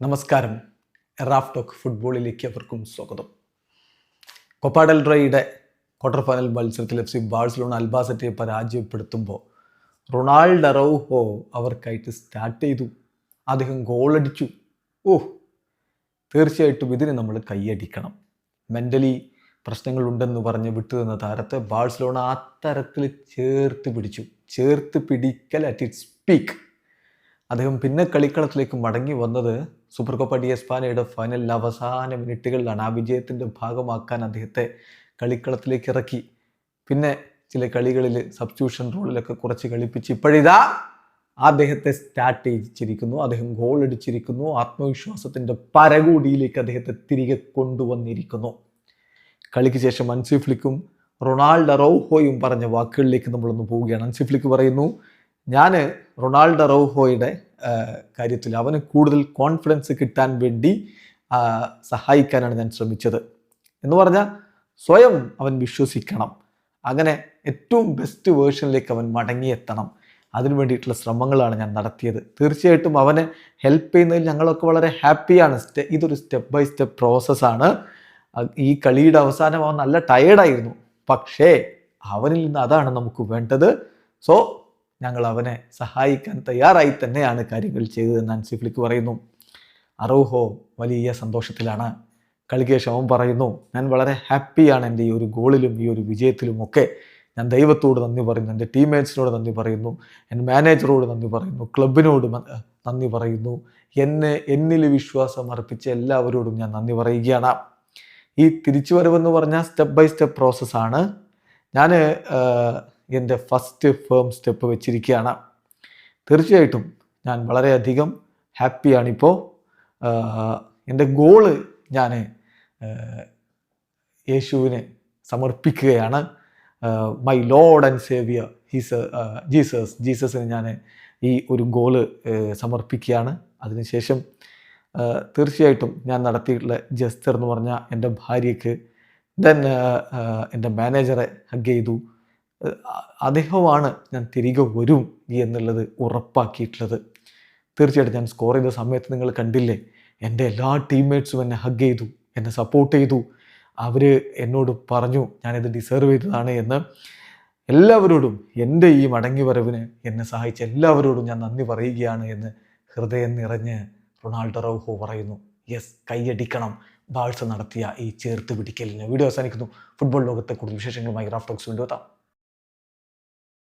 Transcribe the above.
നമസ്കാരം. Raf talk ഫുട്ബോളിലേക്ക് അവർക്കും സ്വാഗതം. കോപ്പ ഡെൽ റേയുടെ ക്വാർട്ടർ ഫൈനൽ മത്സരത്തിൽ FC ബാഴ്സലോണ അൽബാസെറ്റയെ പരാജയപ്പെടുത്തുമ്പോൾ റൊണാൾഡോ അറൗഹോ അവർക്കായിട്ട് സ്റ്റാർട്ട് ചെയ്തു. അദ്ദേഹം ഗോളടിച്ചു. തീർച്ചയായിട്ടും ഇതിന് നമ്മൾ കൈയടിക്കണം. മെൻ്റലി പ്രശ്നങ്ങളുണ്ടെന്ന് പറഞ്ഞ് വിട്ടുനിന്ന താരത്തെ ബാഴ്സലോണ ആ തരത്തിൽ ചേർത്ത് പിടിക്കൽ അറ്റ് ഇറ്റ്സ് പീക്ക്. അദ്ദേഹം പിന്നെ കളിക്കളത്തിലേക്ക് മടങ്ങി വന്നത് സൂപ്പർ കോപ്പ ഡി എസ്പാനയുടെ ഫൈനലിൽ അവസാന മിനിറ്റുകളിലാണ്. ആ വിജയത്തിൻ്റെ ഭാഗമാക്കാൻ അദ്ദേഹത്തെ കളിക്കളത്തിലേക്ക് ഇറക്കി. പിന്നെ ചില കളികളിൽ സബ്സ്റ്റിറ്റ്യൂഷൻ റോളിലൊക്കെ കുറച്ച് കളിപ്പിച്ച് ഇപ്പോഴിതാ അദ്ദേഹത്തെ സ്റ്റാർട്ട് ചെയ്യിച്ചിരിക്കുന്നു. അദ്ദേഹം ഗോൾ അടിച്ചിരിക്കുന്നു. ആത്മവിശ്വാസത്തിൻ്റെ പരകോടിയിലേക്ക് അദ്ദേഹത്തെ തിരികെ കൊണ്ടുവന്നിരിക്കുന്നു. കളിക്ക് ശേഷം ഹൻസി ഫ്ലിക്കും റൊണാൾഡോ അറൗഹോയും പറഞ്ഞ വാക്കുകളിലേക്ക് നമ്മളൊന്ന് പോവുകയാണ്. ഹൻസി ഫ്ലിക്ക് പറയുന്നു, ഞാൻ റൊണാൾഡോ അറൗഹോയുടെ കാര്യത്തിൽ അവന് കൂടുതൽ കോൺഫിഡൻസ് കിട്ടാൻ വേണ്ടി സഹായിക്കാനാണ് ഞാൻ ശ്രമിച്ചത് എന്ന് പറഞ്ഞാൽ സ്വയം അവൻ വിശ്വസിക്കണം. അങ്ങനെ ഏറ്റവും ബെസ്റ്റ് വേർഷനിലേക്ക് അവൻ മടങ്ങിയെത്തണം. അതിനു വേണ്ടിയിട്ടുള്ള ശ്രമങ്ങളാണ് ഞാൻ നടത്തിയത്. തീർച്ചയായിട്ടും അവനെ ഹെൽപ്പ് ചെയ്യുന്നതിൽ ഞങ്ങളൊക്കെ വളരെ ഹാപ്പിയാണ്. ഇതൊരു സ്റ്റെപ്പ് ബൈ സ്റ്റെപ്പ് പ്രോസസ്സാണ്. ഈ കളിയുടെ അവസാനം അവൻ നല്ല ടയേർഡായിരുന്നു. പക്ഷേ അവനിൽ നിന്ന് അതാണ് നമുക്ക് വേണ്ടത്. സോ ഞങ്ങൾ അവനെ സഹായിക്കാൻ തയ്യാറായി തന്നെയാണ് കാര്യങ്ങൾ ചെയ്തതെന്ന് ഹൻസി ഫ്ലിക്ക് പറയുന്നു. അറൗഹോ വലിയ സന്തോഷത്തിലാണ്. കളിക്ക് ശേഷം അവൻ പറയുന്നു, ഞാൻ വളരെ ഹാപ്പിയാണ് എൻ്റെ ഈ ഒരു ഗോളിലും ഈ ഒരു വിജയത്തിലുമൊക്കെ. ഞാൻ ദൈവത്തോട് നന്ദി പറയുന്നു, എൻ്റെ ടീംമേറ്റ്സിനോട് നന്ദി പറയുന്നു, എൻ്റെ മാനേജറോട് നന്ദി പറയുന്നു, ക്ലബിനോട് നന്ദി പറയുന്നു, എന്നിൽ വിശ്വാസം അർപ്പിച്ച എല്ലാവരോടും ഞാൻ നന്ദി പറയുകയാണ്. ഈ തിരിച്ചുവരവെന്ന് പറഞ്ഞാൽ സ്റ്റെപ്പ് ബൈ സ്റ്റെപ്പ് പ്രോസസ്സാണ്. ഞാൻ എൻ്റെ ഫസ്റ്റ് ഫേം സ്റ്റെപ്പ് വെച്ചിരിക്കുകയാണ്. തീർച്ചയായിട്ടും ഞാൻ വളരെയധികം ഹാപ്പിയാണിപ്പോൾ. എൻ്റെ ഗോള് ഞാൻ യേശുവിനെ സമർപ്പിക്കുകയാണ്. മൈ ലോർഡ് ആൻഡ് സേവിയർ ജീസസിന് ഞാൻ ഈ ഒരു ഗോള് സമർപ്പിക്കുകയാണ്. അതിനുശേഷം തീർച്ചയായിട്ടും ഞാൻ നടത്തിയിട്ടുള്ള ജസ്റ്റർ എന്ന് പറഞ്ഞാൽ എൻ്റെ ഭാര്യയ്ക്ക്, ദെൻ എൻ്റെ മാനേജറെ ഹഗ് ചെയ്തു. അദ്ദേഹമാണ് ഞാൻ തിരികെ വരും എന്നുള്ളത് ഉറപ്പാക്കിയിട്ടുള്ളത്. തീർച്ചയായിട്ടും ഞാൻ സ്കോർ ചെയ്ത സമയത്ത് നിങ്ങൾ കണ്ടില്ലേ, എൻ്റെ എല്ലാ ടീംമേറ്റ്സും എന്നെ ഹഗ് ചെയ്തു, എന്നെ സപ്പോർട്ട് ചെയ്തു. അവർ എന്നോട് പറഞ്ഞു ഞാനിത് ഡിസേർവ് ചെയ്തതാണ് എന്ന്. എല്ലാവരോടും എൻ്റെ ഈ മടങ്ങി വരവിന് എന്നെ സഹായിച്ച എല്ലാവരോടും ഞാൻ നന്ദി പറയുകയാണ് എന്ന് ഹൃദയം നിറഞ്ഞ് റൊണാൾഡോ അറൗഹോ പറയുന്നു. യെസ്, കൈയടിക്കണം ബാഴ്സ നടത്തിയ ഈ ചേർത്ത് പിടിക്കലിന്. വീഡിയോ അവസാനിക്കുന്നു. ഫുട്ബോൾ ലോകത്തെ കൂടുതൽ വിശേഷങ്ങളുമായി റാഫ് ടോക്സ് വീണ്ടും എത്താം.